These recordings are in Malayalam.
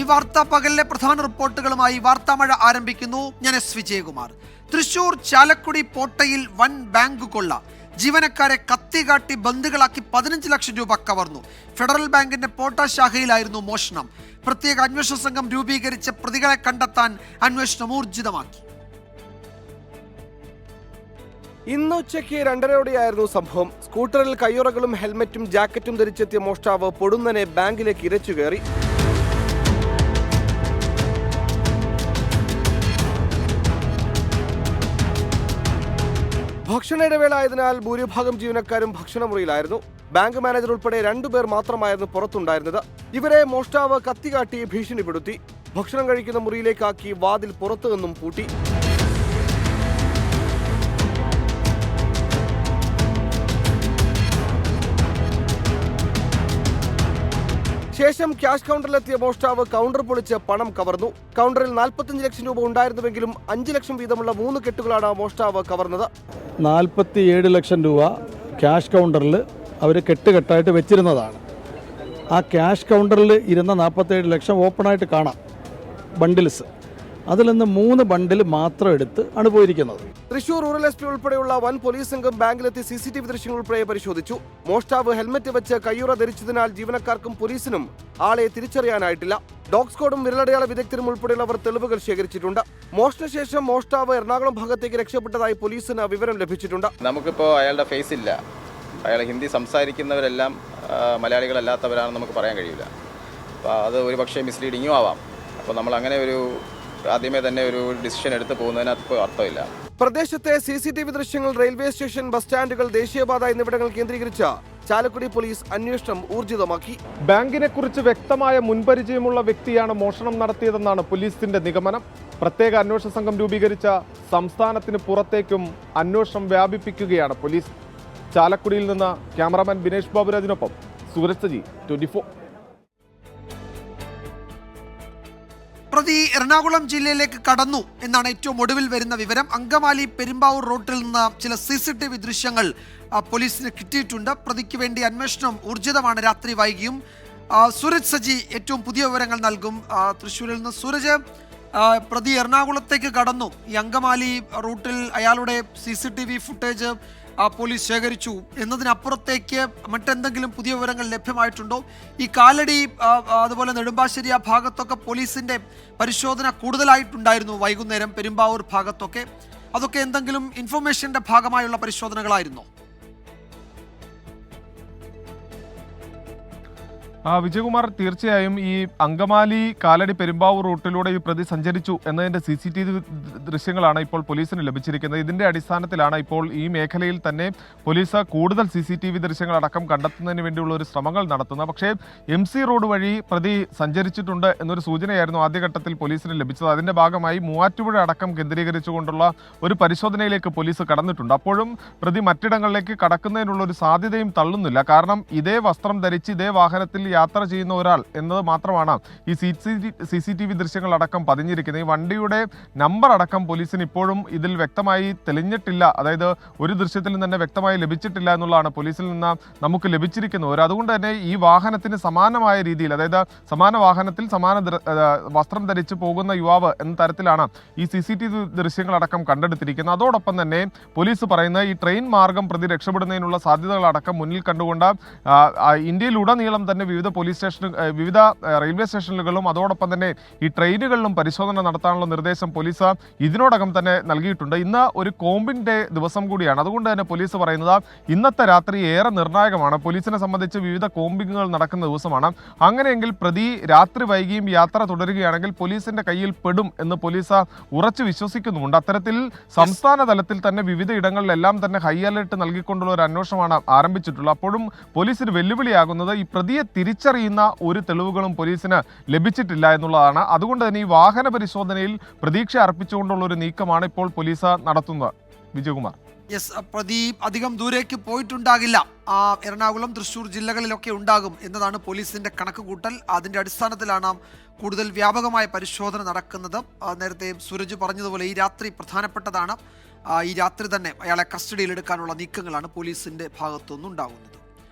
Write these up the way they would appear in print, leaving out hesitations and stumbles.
ഈ വാർത്താ പകലിലെ പ്രധാന റിപ്പോർട്ടുകളുമായി വാർത്താമഴ ആരംഭിക്കുന്നു. ഞാൻ എസ് വിജയകുമാർ. തൃശൂർ ചാലക്കുടി പോട്ടയിൽ വൻ ബാങ്ക് കൊള്ള. ജീവനക്കാരെ കത്തികാട്ടി ബന്ദികളാക്കി 15 ലക്ഷം രൂപ കവർന്നു. ഫെഡറൽ ബാങ്കിന്റെ പോട്ട ശാഖയിലായിരുന്നു മോഷണം. പ്രത്യേക അന്വേഷണ സംഘം രൂപീകരിച്ച് പ്രതികളെ കണ്ടെത്താൻ അന്വേഷണം ഊർജിതമാക്കി. ഇന്ന് ഉച്ചയ്ക്ക് 2:30 സംഭവം. സ്കൂട്ടറിൽ കയ്യുറകളും ഹെൽമറ്റും ജാക്കറ്റും ധരിച്ചെത്തിയ മോഷ്ടാവ് പൊടുന്നനെ ബാങ്കിലേക്ക് ഇരച്ചു കയറി. ഭക്ഷണ ഇടവേള ആയതിനാൽ ഭൂരിഭാഗം ജീവനക്കാരും ഭക്ഷണമുറിയിലായിരുന്നു. ബാങ്ക് മാനേജർ ഉൾപ്പെടെ 2 പേർ മാത്രമായിരുന്നു പുറത്തുണ്ടായിരുന്നത്. ഇവരെ മോഷ്ടാവ് കത്തികാട്ടി ഭീഷണിപ്പെടുത്തി. ഭക്ഷണം കഴിക്കുന്ന മുറിയിലേക്കാക്കി വാതിൽ പുറത്തു നിന്നും പൂട്ടി. ശേഷം ക്യാഷ് കൗണ്ടറിലെത്തിയ മോഷ്ടാവ് കൗണ്ടർ പൊളിച്ച് പണം കവർന്നു. കൗണ്ടറിൽ 45 ലക്ഷം രൂപ ഉണ്ടായിരുന്നുവെങ്കിലും 5 ലക്ഷം വീതമുള്ള 3 കെട്ടുകളാണ് മോഷ്ടാവ് കവർന്നത്. 47 ലക്ഷം രൂപ ക്യാഷ് കൗണ്ടറിൽ അവർ കെട്ടുകെട്ടായിട്ട് വെച്ചിരുന്നതാണ്. ആ ക്യാഷ് കൗണ്ടറിൽ ഇരുന്ന 47 ലക്ഷം ഓപ്പണായിട്ട് കാണാം, ബണ്ടിൽസ്. അതിൽ നിന്ന് 3 ബണ്ടിൽ മാത്രം എടുത്ത് ആണ് പോയിരിക്കുന്നത്. തൃശൂർ റൂറൽ എസ് പി ഉൾപ്പെടെയുള്ള വൻ പോലീസ് സംഘം ബാങ്കിലെത്തി CCTV ദൃശ്യങ്ങൾ ഉൾപ്പെടെ പരിശോധിച്ചു. മോഷ്ടാവ് ഹെൽമറ്റ് വെച്ച് കയ്യുറ ധരിച്ചതിനാൽ ജീവനക്കാർക്കും പോലീസിനും ആളെ തിരിച്ചറിയാനായിട്ടില്ല. ഡോഗ് സ്ക്വാഡും വിരലടയാള വിദഗ്ധരും ഉൾപ്പെടെയുള്ളവർ തെളിവുകൾ ശേഖരിച്ചിട്ടുണ്ട്. മോഷണശേഷം മോഷ്ടാവ് എറണാകുളം ഭാഗത്തേക്ക് രക്ഷപ്പെട്ടതായി പോലീസിന് വിവരം ലഭിച്ചിട്ടുണ്ട്. നമുക്കിപ്പോൾ അയാളുടെ ഫേസ് ഇല്ല. അയാൾ ഹിന്ദി സംസാരിക്കുന്നവരെല്ലാം മലയാളികളല്ലാത്തവരാണെന്ന് നമുക്ക് പറയാൻ കഴിയില്ല. അപ്പോൾ അത് ഒരു പക്ഷേ മിസ്ലീഡിങ്ങും ആവാം. അപ്പോൾ നമ്മൾ അങ്ങനെ ആദ്യമേ തന്നെ ഒരു ഡിസിഷൻ എടുത്ത് പോകുന്നതിനകത്ത് അർത്ഥമില്ല. പ്രദേശത്തെ CCTV ദൃശ്യങ്ങൾ, റെയിൽവേ സ്റ്റേഷൻ, ബസ് സ്റ്റാൻഡുകൾ, ദേശീയപാത എന്നിവിടങ്ങൾ കേന്ദ്രീകരിച്ച ചാലക്കുടി പോലീസ് അന്വേഷണം ഊർജിതമാക്കി. ബാങ്കിനെ കുറിച്ച് വ്യക്തമായ മുൻപരിചയമുള്ള വ്യക്തിയാണ് മോഷണം നടത്തിയതെന്നാണ് പോലീസിന്റെ നിഗമനം. പ്രത്യേക അന്വേഷണ സംഘം രൂപീകരിച്ച സംസ്ഥാനത്തിന് പുറത്തേക്കും അന്വേഷണം വ്യാപിപ്പിക്കുകയാണ് പോലീസ്. ചാലക്കുടിയിൽ നിന്ന് ക്യാമറാമാൻ ബിനേഷ് ബാബുരാജിനൊപ്പം സൂരജ് സജി, 24. പ്രതി എറണാകുളം ജില്ലയിലേക്ക് കടന്നു എന്നാണ് ഏറ്റവും ഒടുവിൽ വരുന്ന വിവരം. അങ്കമാലി പെരുമ്പാവൂർ റൂട്ടിൽ നിന്ന് ചില CCTV ദൃശ്യങ്ങൾ പോലീസിന് കിട്ടിയിട്ടുണ്ട്. പ്രതിക്ക് വേണ്ടി അന്വേഷണം ഊർജിതമാണ്. രാത്രി വൈകിയും സൂരജ് സജി ഏറ്റവും പുതിയ വിവരങ്ങൾ നൽകും. തൃശ്ശൂരിൽ നിന്ന് സൂരജ്, പ്രതി എറണാകുളത്തേക്ക് കടന്നു. ഈ അങ്കമാലി റൂട്ടിൽ അയാളുടെ CCTV ഫുട്ടേജ് പോലീസ് ശേഖരിച്ചു എന്നതിനപ്പുറത്തേക്ക് മറ്റെന്തെങ്കിലും പുതിയ വിവരങ്ങൾ ലഭ്യമായിട്ടുണ്ടോ? ഈ കാലടി അതുപോലെ നെടുമ്പാശ്ശേരി ആ ഭാഗത്തൊക്കെ പോലീസിന്റെ പരിശോധന കൂടുതലായിട്ടുണ്ടായിരുന്നു വൈകുന്നേരം, പെരുമ്പാവൂർ ഭാഗത്തൊക്കെ. അതൊക്കെ എന്തെങ്കിലും ഇൻഫർമേഷന്റെ ഭാഗമായുള്ള പരിശോധനകളായിരുന്നോ? വിജയകുമാർ, തീർച്ചയായും ഈ അങ്കമാലി കാലടി പെരുമ്പാവൂർ റൂട്ടിലൂടെ ഈ പ്രതി സഞ്ചരിച്ചു എന്നതിന്റെ CCTV ദൃശ്യങ്ങളാണ് ഇപ്പോൾ പോലീസിന് ലഭിച്ചിരിക്കുന്നത്. ഇതിന്റെ അടിസ്ഥാനത്തിലാണ് ഇപ്പോൾ ഈ മേഖലയിൽ തന്നെ പോലീസ് കൂടുതൽ CCTV ദൃശ്യങ്ങൾ അടക്കം കണ്ടെത്തുന്നതിന് വേണ്ടിയുള്ള ഒരു ശ്രമങ്ങൾ നടത്തുന്നത്. പക്ഷേ MC റോഡ് വഴി പ്രതി സഞ്ചരിച്ചിട്ടുണ്ട് എന്നൊരു സൂചനയായിരുന്നു ആദ്യഘട്ടത്തിൽ പോലീസിന് ലഭിച്ചത്. അതിന്റെ ഭാഗമായി മൂവാറ്റുപുഴ അടക്കം കേന്ദ്രീകരിച്ചുകൊണ്ടുള്ള ഒരു പരിശോധനയിലേക്ക് പോലീസ് കടന്നിട്ടുണ്ട്. അപ്പോഴും പ്രതി മറ്റിടങ്ങളിലേക്ക് കടക്കുന്നതിനുള്ള ഒരു സാധ്യതയും തള്ളുന്നില്ല. കാരണം ഇതേ വസ്ത്രം ധരിച്ച് ഇതേ വാഹനത്തിൽ യാത്ര ചെയ്യുന്ന ഒരാൾ എന്നത് മാത്രമാണ് ഈ CCTV ദൃശ്യങ്ങൾ അടക്കം പതിഞ്ഞിരിക്കുന്നത്. ഈ വണ്ടിയുടെ നമ്പർ അടക്കം പോലീസിന് ഇപ്പോഴും ഇതിൽ വ്യക്തമായി തെളിഞ്ഞിട്ടില്ല. അതായത് ഒരു ദൃശ്യത്തിൽ തന്നെ വ്യക്തമായി ലഭിച്ചിട്ടില്ല എന്നുള്ളതാണ് പോലീസിൽ നിന്ന് നമുക്ക് ലഭിച്ചിരിക്കുന്നത്. അതുകൊണ്ട് തന്നെ ഈ വാഹനത്തിന് സമാനമായ രീതിയിൽ, അതായത് സമാന വാഹനത്തിൽ സമാന വസ്ത്രം ധരിച്ച് പോകുന്ന യുവാവ് എന്ന തരത്തിലാണ് ഈ CCTV ദൃശ്യങ്ങളടക്കം കണ്ടെടുത്തിരിക്കുന്നത്. അതോടൊപ്പം തന്നെ പോലീസ് പറയുന്ന ഈ ട്രെയിൻ മാർഗം പ്രതി രക്ഷപ്പെടുന്നതിനുള്ള സാധ്യതകളടക്കം മുന്നിൽ കണ്ടുകൊണ്ട് ഇന്ത്യയിലുടനീളം തന്നെ വിവിധ റെയിൽവേ സ്റ്റേഷനുകളിലും അതോടൊപ്പം തന്നെ ഈ ട്രെയിനുകളിലും പരിശോധന നടത്താനുള്ള നിർദ്ദേശം പോലീസ് ഇതിനോടകം തന്നെ നൽകിയിട്ടുണ്ട്. ഇന്ന് ഒരു കോമ്പിംഗ് ഡേ ദിവസം കൂടിയാണ്. അതുകൊണ്ട് തന്നെ പോലീസ് പറയുന്നത് ഇന്നത്തെ രാത്രി ഏറെ നിർണായകമാണ്. പോലീസിനെ സംബന്ധിച്ച് വിവിധ കോമ്പിങ്ങുകൾ നടക്കുന്ന ദിവസമാണ്. അങ്ങനെയെങ്കിൽ പ്രതി രാത്രി വൈകിയും യാത്ര തുടരുകയാണെങ്കിൽ പോലീസിന്റെ കയ്യിൽ പെടും എന്ന് പോലീസ് ഉറച്ചു വിശ്വസിക്കുന്നുമുണ്ട്. അത്തരത്തിൽ സംസ്ഥാന തലത്തിൽ തന്നെ വിവിധ ഇടങ്ങളിലെല്ലാം തന്നെ ഹൈ അലർട്ട് നൽകിക്കൊണ്ടുള്ള ഒരു അന്വേഷണമാണ് ആരംഭിച്ചിട്ടുള്ളത്. അപ്പോഴും പോലീസിന് വെല്ലുവിളിയാകുന്നത് ഈ പ്രതിയെ തിരിച്ചറിയുന്ന ഒരു തെളിവുകളും പോലീസിന് ലഭിച്ചിട്ടില്ല എന്നുള്ളതാണ്. അതുകൊണ്ട് തന്നെ ഈ വാഹന പരിശോധനയിൽ പ്രതീക്ഷ അർപ്പിച്ചുകൊണ്ടുള്ള ഒരു നീക്കമാണ് ഇപ്പോൾ പോലീസ് നടത്തുന്നത്. വിജയകുമാർ, പ്രതി അധികം ദൂരേക്ക് പോയിട്ടുണ്ടാകില്ല. എറണാകുളം, തൃശ്ശൂർ ജില്ലകളിലൊക്കെ ഉണ്ടാകും എന്നതാണ് പോലീസിന്റെ കണക്കുകൂട്ടൽ. അതിന്റെ അടിസ്ഥാനത്തിലാണ് കൂടുതൽ വ്യാപകമായ പരിശോധന നടക്കുന്നത്. നേരത്തെ സൂരജ് പറഞ്ഞതുപോലെ ഈ രാത്രി പ്രധാനപ്പെട്ടതാണ്. ഈ രാത്രി തന്നെ അയാളെ കസ്റ്റഡിയിലെടുക്കാനുള്ള നീക്കങ്ങളാണ് പോലീസിന്റെ ഭാഗത്തുനിന്നുണ്ടാകുന്നത്.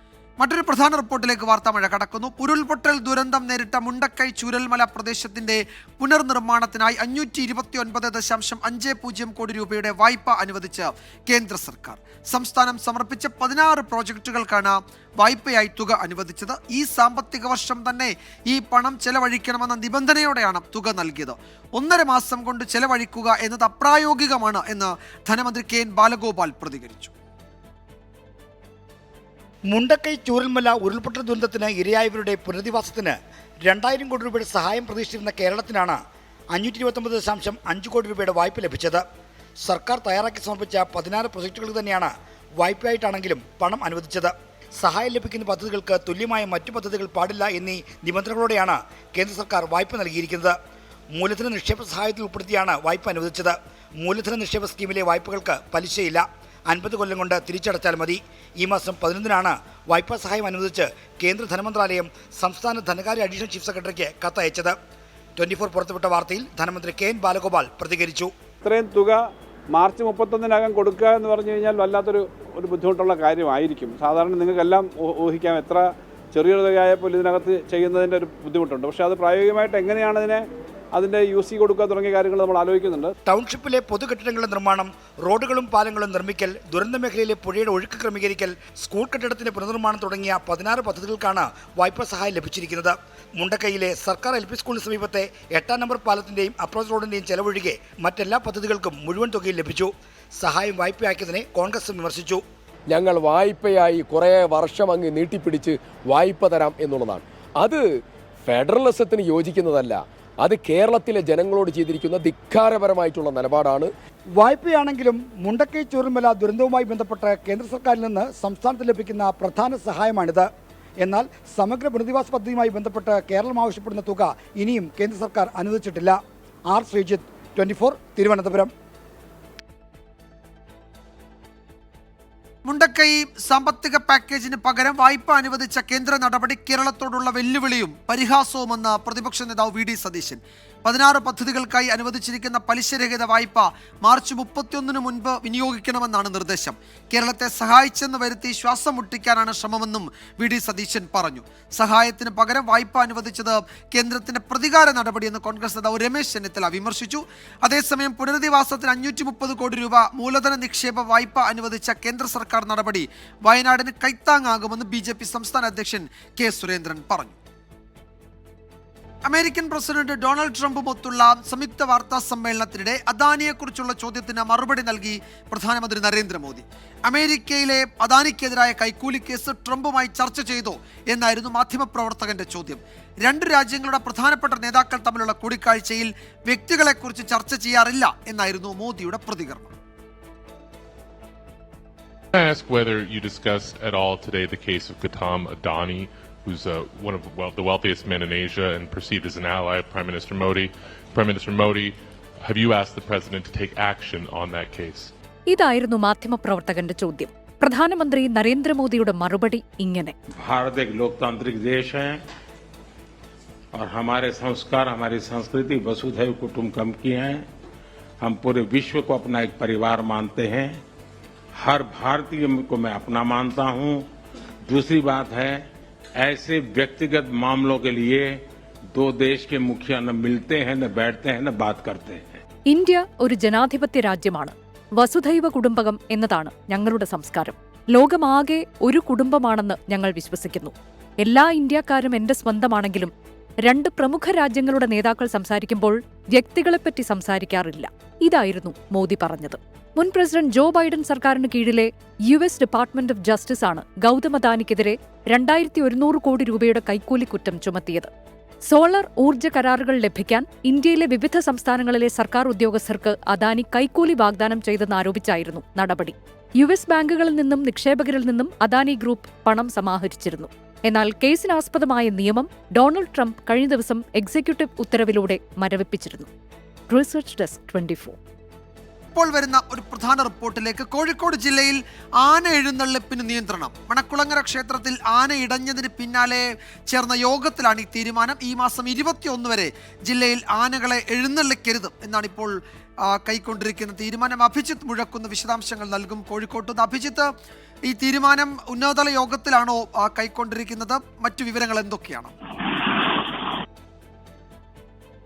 മറ്റൊരു പ്രധാന റിപ്പോർട്ടിലേക്ക് വാർത്താമഴ കടക്കുന്നു. ഉരുൾപൊട്ടൽ ദുരന്തം നേരിട്ട മുണ്ടക്കൈ ചൂരൽമല പ്രദേശത്തിന്റെ പുനർനിർമ്മാണത്തിനായി 529.50 കോടി രൂപയുടെ വായ്പ അനുവദിച്ച് കേന്ദ്ര സർക്കാർ. സംസ്ഥാനം സമർപ്പിച്ച 16 പ്രോജക്റ്റുകൾക്കാണ് വായ്പയായി തുക അനുവദിച്ചത്. ഈ സാമ്പത്തിക വർഷം തന്നെ ഈ പണം ചെലവഴിക്കണമെന്ന നിബന്ധനയോടെയാണ് തുക നൽകിയത്. 1.5 മാസം കൊണ്ട് ചെലവഴിക്കുക എന്നത് അപ്രായോഗികമാണ് എന്ന് ധനമന്ത്രി കെ.എൻ. ബാലഗോപാൽ പ്രതികരിച്ചു. മുണ്ടക്കൈ ചൂരൽമല ഉരുൾപൊട്ടൽ ദുരന്തത്തിന് ഇരയായവരുടെ പുനരധിവാസത്തിന് 2000 കോടി രൂപയുടെ സഹായം പ്രതീക്ഷിച്ചിരുന്ന കേരളത്തിനാണ് 529.5 കോടി രൂപയുടെ വായ്പ ലഭിച്ചത്. സർക്കാർ തയ്യാറാക്കി സമർപ്പിച്ച 16 പ്രൊജക്റ്റുകൾക്ക് തന്നെയാണ് വായ്പയായിട്ടാണെങ്കിലും പണം അനുവദിച്ചത്. സഹായം ലഭിക്കുന്ന പദ്ധതികൾക്ക് തുല്യമായ മറ്റു പദ്ധതികൾ പാടില്ല എന്നീ നിബന്ധനകളോടെയാണ് കേന്ദ്ര സർക്കാർ വായ്പ നൽകിയിരിക്കുന്നത്. മൂലധന നിക്ഷേപ സഹായത്തിൽ ഉൾപ്പെടുത്തിയാണ് വായ്പ അനുവദിച്ചത്. മൂലധന നിക്ഷേപ സ്കീമിലെ വായ്പകൾക്ക് പലിശയില്ല. 50 കൊല്ലം കൊണ്ട് തിരിച്ചടച്ചാൽ മതി. ഈ മാസം 11-നാണ് വായ്പാ സഹായം അനുവദിച്ച് കേന്ദ്ര ധനമന്ത്രാലയം സംസ്ഥാന ധനകാര്യ അഡീഷണൽ ചീഫ് സെക്രട്ടറിക്ക് കത്തയച്ചത്. 24 പുറത്തുവിട്ട വാർത്തയിൽ ധനമന്ത്രി കെ.എൻ. ബാലഗോപാൽ പ്രതികരിച്ചു. ഇത്രയും തുക മാർച്ച് 31-നകം കൊടുക്കുക എന്ന് പറഞ്ഞു കഴിഞ്ഞാൽ വല്ലാത്തൊരു ബുദ്ധിമുട്ടുള്ള കാര്യമായിരിക്കും. സാധാരണ നിങ്ങൾക്കെല്ലാം ഊഹിക്കാം എത്ര ചെറിയൊരു തുകയായപ്പോൾ ഇതിനകത്ത് ചെയ്യുന്നതിൻ്റെ ഒരു ബുദ്ധിമുട്ടുണ്ട്. പക്ഷേ അത് പ്രായോഗികമായിട്ട് എങ്ങനെയാണ് അതിൻ്റെ UC കൊടുക്കുക തുടങ്ങിയ കാര്യങ്ങൾ നമ്മൾ ആലോചിക്കുന്നുണ്ട്. ടൗൺഷിപ്പിലെ പൊതുകെട്ടിടങ്ങളുടെ നിർമ്മാണം, റോഡുകളും പാലങ്ങളും നിർമ്മിക്കൽ, ദുരന്ത മേഖലയിലെ പുഴയുടെ ഒഴുക്ക് ക്രമീകരിക്കൽ, സ്കൂൾ കെട്ടിടത്തിന്റെ പുനർനിർമ്മാണം തുടങ്ങിയ 16 പദ്ധതികൾക്കാണ് വായ്പാ സഹായം ലഭിച്ചിരിക്കുന്നത്. മുണ്ടക്കൈയിലെ സർക്കാർ LP സ്കൂളിന് സമീപത്തെ 8-ാം നമ്പർ പാലത്തിന്റെയും അപ്രോച്ച് റോഡിന്റെയും ചെലവൊഴികെ മറ്റെല്ലാ പദ്ധതികൾക്കും മുഴുവൻ തുകയും ലഭിച്ചു. സഹായം വായ്പയാക്കിയതിനെ കോൺഗ്രസ് വിമർശിച്ചു. ഞങ്ങൾ വായ്പയായി കുറേ വർഷം അങ്ങ് നീട്ടിപ്പിടിച്ച് വായ്പ തരാം എന്നുള്ളതാണ്. അത് ഫെഡറലിസത്തിന് യോജിക്കുന്നതല്ല. അത് കേരളത്തിലെ ജനങ്ങളോട് ചെയ്തിരിക്കുന്ന ധിക്കാരപരമായിട്ടുള്ള നിലപാടാണ്. വായ്പയാണെങ്കിലും മുണ്ടക്കൈ ചൂരൽമല ദുരന്തവുമായി ബന്ധപ്പെട്ട് കേന്ദ്ര സർക്കാരിൽ നിന്ന് സംസ്ഥാനത്ത് ലഭിക്കുന്ന പ്രധാന സഹായമാണിത്. എന്നാൽ സമഗ്ര പുനരധിവാസ പദ്ധതിയുമായി ബന്ധപ്പെട്ട് കേരളം ആവശ്യപ്പെടുന്ന തുക ഇനിയും കേന്ദ്ര സർക്കാർ അനുവദിച്ചിട്ടില്ല. ആർ ശ്രീജിത്ത്, 24, തിരുവനന്തപുരം. മുണ്ടക്കൈ സാമ്പത്തിക പാക്കേജിന് പകരം വായ്പ അനുവദിച്ച കേന്ദ്ര നടപടി കേരളത്തോടുള്ള വെല്ലുവിളിയും പരിഹാസവുമെന്ന് പ്രതിപക്ഷ നേതാവ് വി.ഡി. സതീശൻ. 16 പദ്ധതികൾക്കായി അനുവദിച്ചിരിക്കുന്ന പലിശരഹിത വായ്പ മാർച്ച് 31-ന് മുൻപ് വിനിയോഗിക്കണമെന്നാണ് നിർദ്ദേശം. കേരളത്തെ സഹായിച്ചെന്ന് വരുത്തി ശ്വാസം മുട്ടിക്കാനാണ് ശ്രമമെന്നും വി.ഡി. സതീശൻ പറഞ്ഞു. സഹായത്തിന് പകരം വായ്പ അനുവദിച്ചത് കേന്ദ്രത്തിന്റെ പ്രതികാര നടപടിയെന്ന് കോൺഗ്രസ് നേതാവ് രമേശ് ചെന്നിത്തല വിമർശിച്ചു. അതേസമയം പുനരധിവാസത്തിന് 530 കോടി രൂപ മൂലധന നിക്ഷേപ വായ്പ അനുവദിച്ച കേന്ദ്ര സർക്കാർ നടപടി വയനാടിന് കൈത്താങ്ങാകുമെന്ന് BJP സംസ്ഥാന അധ്യക്ഷൻ കെ. സുരേന്ദ്രൻ പറഞ്ഞു. അമേരിക്കൻ പ്രസിഡന്റ് ഡൊണാൾഡ് ട്രംപുമൊത്തുള്ള സംയുക്ത വാർത്താ സമ്മേളനത്തിനിടെ അദാനിയെക്കുറിച്ചുള്ള ചോദ്യത്തിന് മറുപടി നൽകി പ്രധാനമന്ത്രി നരേന്ദ്രമോദി. അമേരിക്കയിലെ അദാനിക്കെതിരായ കൈക്കൂലി കേസ് ട്രംപുമായി ചർച്ച ചെയ്തോ എന്നായിരുന്നു മാധ്യമപ്രവർത്തകന്റെ ചോദ്യം. 2 രാജ്യങ്ങളുടെ പ്രധാനപ്പെട്ട നേതാക്കൾ തമ്മിലുള്ള കൂടിക്കാഴ്ചയിൽ വ്യക്തികളെക്കുറിച്ച് ചർച്ച ചെയ്യാറില്ല എന്നായിരുന്നു മോദിയുടെ പ്രതികരണം. I ask whether you discuss at all today the case of Gautam Adani, who's one of the wealthiest men in Asia and perceived as an ally of Prime Minister Modi. Prime Minister Modi, have you asked the president to take action on that case? ഇതായിരുന്നു മാധ്യമപ്രവർത്തകന്റെ ചോദ്യം. പ്രധാനമന്ത്രി നരേന്ദ്രമോദിയുടെ മറുപടി ഇങ്ങനെ: भारत एक लोकतांत्रिक देश है और हमारे संस्कार, हमारी संस्कृति वसुधैव कुटुंबकम की है. हम पूरे विश्व को अपना एक परिवार मानते हैं. हर भारतीय को मैं अपना मानता हूं. दूसरी बात है, ऐसे व्यक्तिगत मामलों के लिए 2 देश के मुखिया न मिलते हैं, न बैठते हैं, न बात करते हैं. ഇന്ത്യ ഒരു ജനാധിപത്യ രാജ്യമാണ്. വസുധൈവ കുടുംബകം എന്നതാണ് ഞങ്ങളുടെ സംസ്കാരം. ലോകമാകെ ഒരു കുടുംബമാണെന്ന് ഞങ്ങൾ വിശ്വസിക്കുന്നു. എല്ലാ ഇന്ത്യക്കാരും എന്റെ സ്വന്തമാണെങ്കിലും 2 പ്രമുഖ രാജ്യങ്ങളുടെ നേതാക്കൾ സംസാരിക്കുമ്പോൾ വ്യക്തികളെപ്പറ്റി സംസാരിക്കാറില്ല. ഇതായിരുന്നു മോദി പറഞ്ഞത്. മുൻ പ്രസിഡന്റ് ജോ ബൈഡൻ സർക്കാരിന് കീഴിലെ US ഡിപ്പാർട്ട്മെന്റ് ഓഫ് ജസ്റ്റിസ് ആണ് ഗൗതം അദാനിക്കെതിരെ 2100 കോടി രൂപയുടെ കൈക്കൂലി കുറ്റം ചുമത്തിയത്. സോളാർ ഊർജ്ജ കരാറുകൾ ലഭിക്കാൻ ഇന്ത്യയിലെ വിവിധ സംസ്ഥാനങ്ങളിലെ സർക്കാർ ഉദ്യോഗസ്ഥർക്ക് അദാനി കൈക്കൂലി വാഗ്ദാനം ചെയ്തെന്നാരോപിച്ചായിരുന്നു നടപടി. US ബാങ്കുകളിൽ നിന്നും നിക്ഷേപകരിൽ നിന്നും അദാനി ഗ്രൂപ്പ് പണം സമാഹരിച്ചിരുന്നു. എന്നാൽ കേസിനാസ്പദമായ നിയമം ഡൊണാൾഡ് ട്രംപ് കഴിഞ്ഞ ദിവസം എക്സിക്യൂട്ടീവ് ഉത്തരവിലൂടെ മരവിപ്പിച്ചിരുന്നു. Research desk 24. ഇപ്പോൾ വരുന്ന ഒരു പ്രധാന റിപ്പോർട്ടിലേക്ക്. കോഴിക്കോട് ജില്ലയിൽ ആന എഴുന്നള്ളിപ്പിന് നിയന്ത്രണം. മണക്കുളങ്ങര ക്ഷേത്രത്തിൽ ആന ഇടഞ്ഞതിന് പിന്നാലെ ചേർന്ന യോഗത്തിലാണ് ഈ തീരുമാനം. ഈ മാസം 21 വരെ ജില്ലയിൽ ആനകളെ എഴുന്നള്ളിക്കരുത് എന്നാണ് ഇപ്പോൾ കൈക്കൊണ്ടിരിക്കുന്ന തീരുമാനം. അഭിജിത്ത് മുഴക്കുന്ന വിശദാംശങ്ങൾ നൽകും കോഴിക്കോട്ട് നിന്ന്. അഭിജിത്ത്, ഈ തീരുമാനം ഉന്നതതല യോഗത്തിലാണോ കൈക്കൊണ്ടിരിക്കുന്നത്? മറ്റു വിവരങ്ങൾ എന്തൊക്കെയാണ്?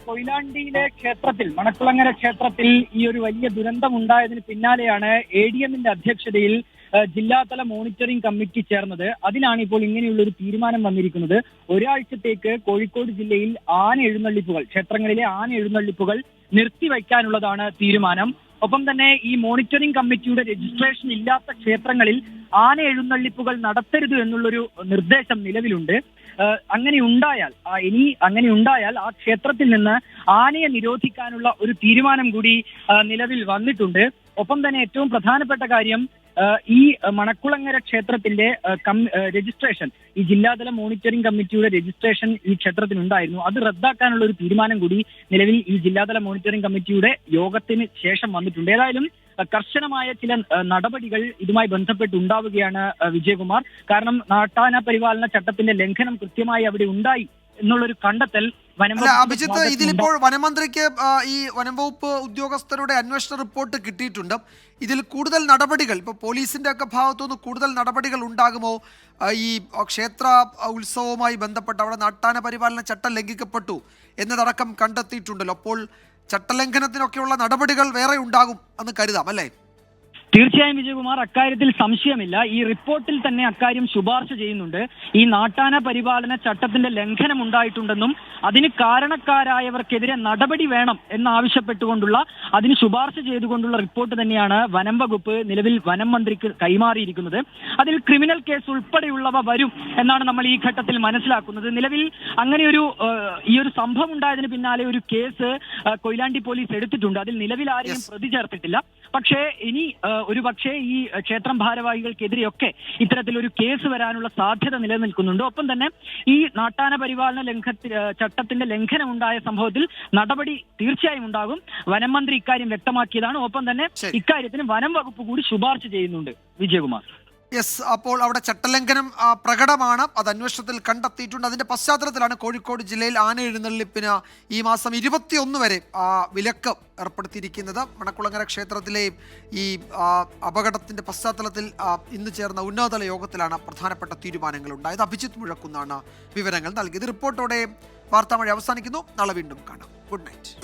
കൊയിലാണ്ടിയിലെ ക്ഷേത്രത്തിൽ, മണക്കുളങ്ങര ക്ഷേത്രത്തിൽ ഈ ഒരു വലിയ ദുരന്തം ഉണ്ടായതിന് പിന്നാലെയാണ് ADMന്റെ അധ്യക്ഷതയിൽ ജില്ലാതല മോണിറ്ററിംഗ് കമ്മിറ്റി ചേർന്നത്. അതിലാണ് ഇപ്പോൾ ഇങ്ങനെയുള്ള ഒരു തീരുമാനം വന്നിരിക്കുന്നത്. ഒരാഴ്ചത്തേക്ക് കോഴിക്കോട് ജില്ലയിൽ ആന എഴുന്നള്ളിപ്പുകൾ, ക്ഷേത്രങ്ങളിലെ ആന എഴുന്നള്ളിപ്പുകൾ നിർത്തിവയ്ക്കാനുള്ളതാണ് തീരുമാനം. ഒപ്പം തന്നെ ഈ മോണിറ്ററിംഗ് കമ്മിറ്റിയുടെ രജിസ്ട്രേഷൻ ഇല്ലാത്ത ക്ഷേത്രങ്ങളിൽ ആന എഴുന്നള്ളിപ്പുകൾ നടത്തരുത് എന്നുള്ളൊരു നിർദ്ദേശം നിലവിലുണ്ട്. അങ്ങനെ ഉണ്ടായാൽ ആ ക്ഷേത്രത്തിൽ നിന്ന് ആനയെ നിരോധിക്കാനുള്ള ഒരു തീരുമാനം കൂടി നിലവിൽ വന്നിട്ടുണ്ട്. ഒപ്പം തന്നെ ഏറ്റവും പ്രധാനപ്പെട്ട കാര്യം, ഈ മണക്കുളങ്ങര ക്ഷേത്രത്തിന്റെ രജിസ്ട്രേഷൻ, ഈ ജില്ലാതല മോണിറ്ററിംഗ് കമ്മിറ്റിയുടെ രജിസ്ട്രേഷൻ ഈ ക്ഷേത്രത്തിനുണ്ടായിരുന്നു. അത് റദ്ദാക്കാനുള്ള ഒരു തീരുമാനം കൂടി നിലവിൽ ഈ ജില്ലാതല മോണിറ്ററിംഗ് കമ്മിറ്റിയുടെ യോഗത്തിന് ശേഷം വന്നിട്ടുണ്ട്. ഏതായാലും കർശനമായ ചില നടപടികൾ ഇതുമായി ബന്ധപ്പെട്ട് ഉണ്ടാവുകയാണ് വിജയകുമാർ. കാരണം നാട്ടാന പരിപാലന ചട്ടത്തിന്റെ ലംഘനം കൃത്യമായി അവിടെ ഉണ്ടായി എന്നുള്ളൊരു കണ്ടെത്തൽ അഭിജിത്ത്, ഇതിലിപ്പോൾ വനമന്ത്രിക്ക് ഈ വനം വകുപ്പ് ഉദ്യോഗസ്ഥരുടെ അന്വേഷണ റിപ്പോർട്ട് കിട്ടിയിട്ടുണ്ട്. ഇതിൽ കൂടുതൽ നടപടികൾ, ഇപ്പോൾ പോലീസിന്റെ ഒക്കെ ഭാഗത്തുനിന്ന് കൂടുതൽ നടപടികൾ ഉണ്ടാകുമോ? ഈ ക്ഷേത്ര ഉത്സവവുമായി ബന്ധപ്പെട്ട് അവിടെ നാട്ടാന പരിപാലന ചട്ടം ലംഘിക്കപ്പെട്ടു എന്നതടക്കം കണ്ടെത്തിയിട്ടുണ്ടല്ലോ. അപ്പോൾ ചട്ടലംഘനത്തിനൊക്കെയുള്ള നടപടികൾ വേറെ ഉണ്ടാകും എന്ന് കരുതാം അല്ലേ? തീർച്ചയായും വിജയകുമാർ, അക്കാര്യത്തിൽ സംശയമില്ല. ഈ റിപ്പോർട്ടിൽ തന്നെ അക്കാര്യം ശുപാർശ ചെയ്യുന്നുണ്ട്. ഈ നാട്ടാന പരിപാലന ചട്ടത്തിന്റെ ലംഘനം ഉണ്ടായിട്ടുണ്ടെന്നും അതിന് കാരണക്കാരായവർക്കെതിരെ നടപടി വേണം എന്നാവശ്യപ്പെട്ടുകൊണ്ടുള്ള, അതിന് ശുപാർശ ചെയ്തുകൊണ്ടുള്ള റിപ്പോർട്ട് തന്നെയാണ് വനം വകുപ്പ് നിലവിൽ വനം മന്ത്രിക്ക് കൈമാറിയിരിക്കുന്നത്. അതിൽ ക്രിമിനൽ കേസ് ഉൾപ്പെടെയുള്ളവ വരും എന്നാണ് നമ്മൾ ഈ ഘട്ടത്തിൽ മനസ്സിലാക്കുന്നത്. നിലവിൽ അങ്ങനെയൊരു ഈ ഒരു സംഭവം ഉണ്ടായതിന് പിന്നാലെ ഒരു കേസ് കൊയിലാണ്ടി പോലീസ് എടുത്തിട്ടുണ്ട്. അതിൽ നിലവിൽ ആരെയും പ്രതി ചേർത്തിട്ടില്ല. പക്ഷേ ഇനി ഒരുപക്ഷെ ഈ ക്ഷേത്രം ഭാരവാഹികൾക്കെതിരെയൊക്കെ ഇത്തരത്തിലൊരു കേസ് വരാനുള്ള സാധ്യത നിലനിൽക്കുന്നുണ്ട്. ഒപ്പം തന്നെ ഈ നാട്ടാന പരിപാലന ചട്ടത്തിന്റെ ലംഘനം ഉണ്ടായ സംഭവത്തിൽ നടപടി തീർച്ചയായും ഉണ്ടാകും. വനം മന്ത്രി ഇക്കാര്യം വ്യക്തമാക്കിയതാണ്. ഒപ്പം തന്നെ ഇക്കാര്യത്തിന് വനം വകുപ്പ് കൂടി ശുപാർശ ചെയ്യുന്നുണ്ട്. വിജയകുമാർ. യെസ്, അപ്പോൾ അവിടെ ചട്ടലംഘനം പ്രകടമാണ്. അത് അന്വേഷണത്തിൽ കണ്ടെത്തിയിട്ടുണ്ട്. അതിന്റെ പശ്ചാത്തലത്തിലാണ് കോഴിക്കോട് ജില്ലയിൽ ആന എഴുന്നള്ളിപ്പിന് ഈ മാസം 21 വരെ വിലക്ക് ഏർപ്പെടുത്തിയിരിക്കുന്നത്. മണക്കുളങ്ങര ക്ഷേത്രത്തിലെ ഈ അപകടത്തിന്റെ പശ്ചാത്തലത്തിൽ ഇന്ന് ചേർന്ന ഉന്നതതല യോഗത്തിലാണ് പ്രധാനപ്പെട്ട തീരുമാനങ്ങൾ ഉണ്ടായത്. അഭിജിത്ത് മുഴക്കുന്നാണ് വിവരങ്ങൾ നൽകിയത്. റിപ്പോർട്ടോടെ വാർത്താമഴ അവസാനിക്കുന്നു. നാളെ വീണ്ടും കാണാം. Good night.